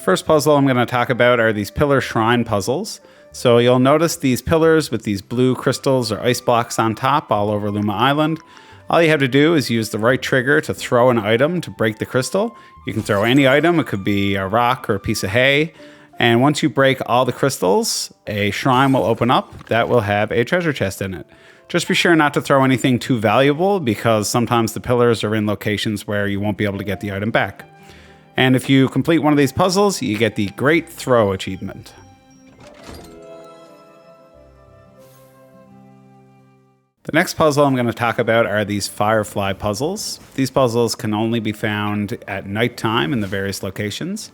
First puzzle I'm going to talk about are these pillar shrine puzzles. So you'll notice these pillars with these blue crystals or ice blocks on top all over Luma Island. All you have to do is use the right trigger to throw an item to break the crystal. You can throw any item, it could be a rock or a piece of hay. And once you break all the crystals, a shrine will open up that will have a treasure chest in it. Just be sure not to throw anything too valuable because sometimes the pillars are in locations where you won't be able to get the item back. And if you complete one of these puzzles, you get the Great Throw achievement. The next puzzle I'm going to talk about are these Firefly Puzzles. These puzzles can only be found at nighttime in the various locations.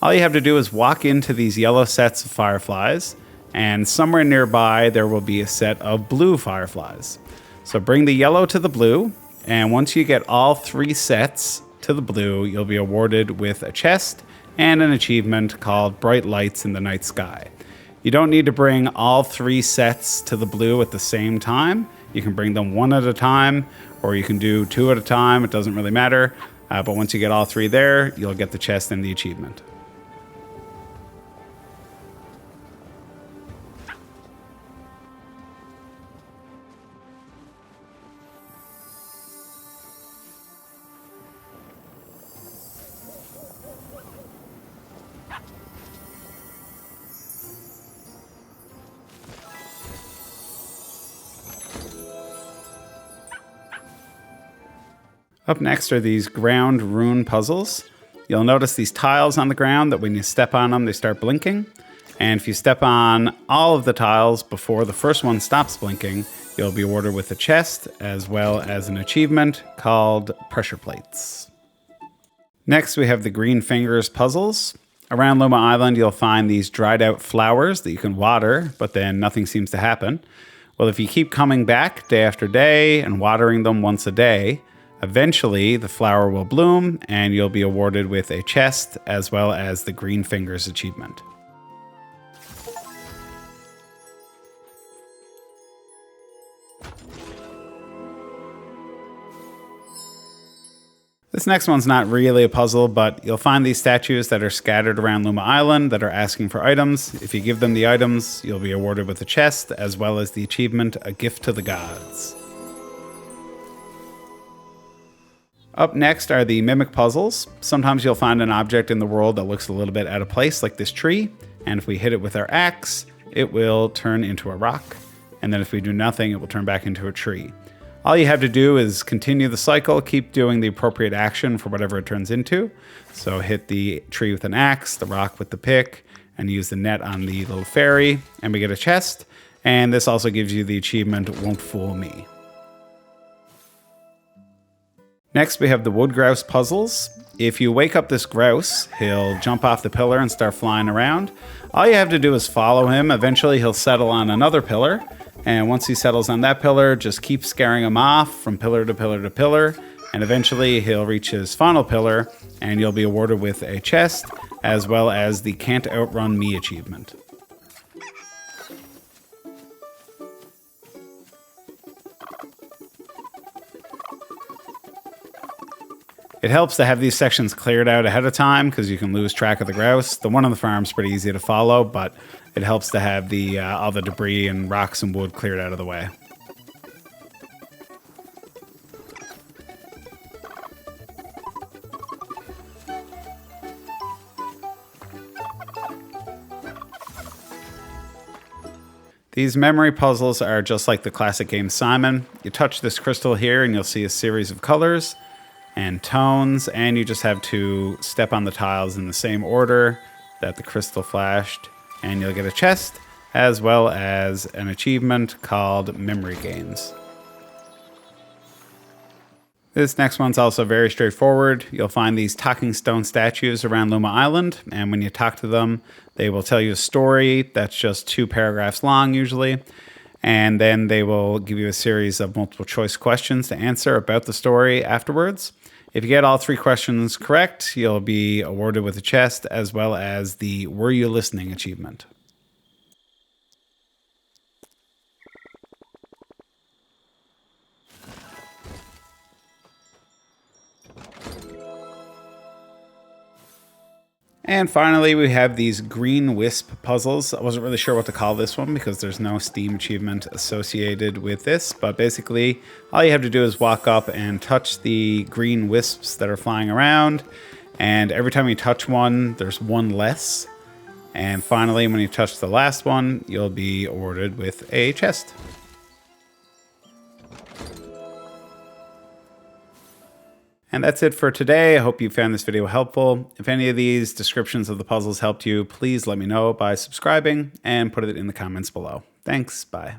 All you have to do is walk into these yellow sets of fireflies, and somewhere nearby there will be a set of blue fireflies. So bring the yellow to the blue, and once you get all 3 sets to the blue, you'll be awarded with a chest and an achievement called Bright Lights in the Night Sky. You don't need to bring all 3 sets to the blue at the same time. You can bring them one at a time, or you can do 2 at a time. It doesn't really matter. But once you get all 3 there, you'll get the chest and the achievement. Up next are these ground rune puzzles. You'll notice these tiles on the ground that when you step on them, they start blinking. And if you step on all of the tiles before the first one stops blinking, you'll be awarded with a chest as well as an achievement called Pressure Plates. Next, we have the Green Fingers puzzles. Around Luma Island, you'll find these dried out flowers that you can water, but then nothing seems to happen. Well, if you keep coming back day after day and watering them once a day, eventually the flower will bloom and you'll be awarded with a chest as well as the Green Fingers achievement. This next one's not really a puzzle, but you'll find these statues that are scattered around Luma Island that are asking for items. If you give them the items, you'll be awarded with a chest as well as the achievement, A Gift to the Gods. Up next are the mimic puzzles. Sometimes you'll find an object in the world that looks a little bit out of place, like this tree, and if we hit it with our axe, it will turn into a rock, and then if we do nothing, it will turn back into a tree. All you have to do is continue the cycle, keep doing the appropriate action for whatever it turns into. So hit the tree with an axe, the rock with the pick, and use the net on the little fairy, and we get a chest, and this also gives you the achievement, Won't Fool Me. Next, we have the wood grouse puzzles. If you wake up this grouse, he'll jump off the pillar and start flying around. All you have to do is follow him. Eventually, he'll settle on another pillar. And once he settles on that pillar, just keep scaring him off from pillar to pillar to pillar. And eventually, he'll reach his final pillar, and you'll be awarded with a chest, as well as the Can't Outrun Me achievement. It helps to have these sections cleared out ahead of time because you can lose track of the grouse. The one on the farm is pretty easy to follow, but it helps to have the all the debris and rocks and wood cleared out of the way. These memory puzzles are just like the classic game Simon. You touch this crystal here and you'll see a series of colors and tones, and you just have to step on the tiles in the same order that the crystal flashed, and you'll get a chest as well as an achievement called Memory Games. This next one's also very straightforward. You'll find these talking stone statues around Luma Island, and when you talk to them, they will tell you a story that's just 2 paragraphs long usually, and then they will give you a series of multiple choice questions to answer about the story afterwards. If you get all 3 questions correct, you'll be awarded with a chest as well as the Were You Listening achievement. And finally, we have these green Wisp puzzles. I wasn't really sure what to call this one because there's no Steam achievement associated with this, but basically all you have to do is walk up and touch the green wisps that are flying around, and every time you touch one, there's one less. And finally, when you touch the last one, you'll be awarded with a chest. And that's it for today. I hope you found this video helpful. If any of these descriptions of the puzzles helped you, please let me know by subscribing and put it in the comments below. Thanks. Bye.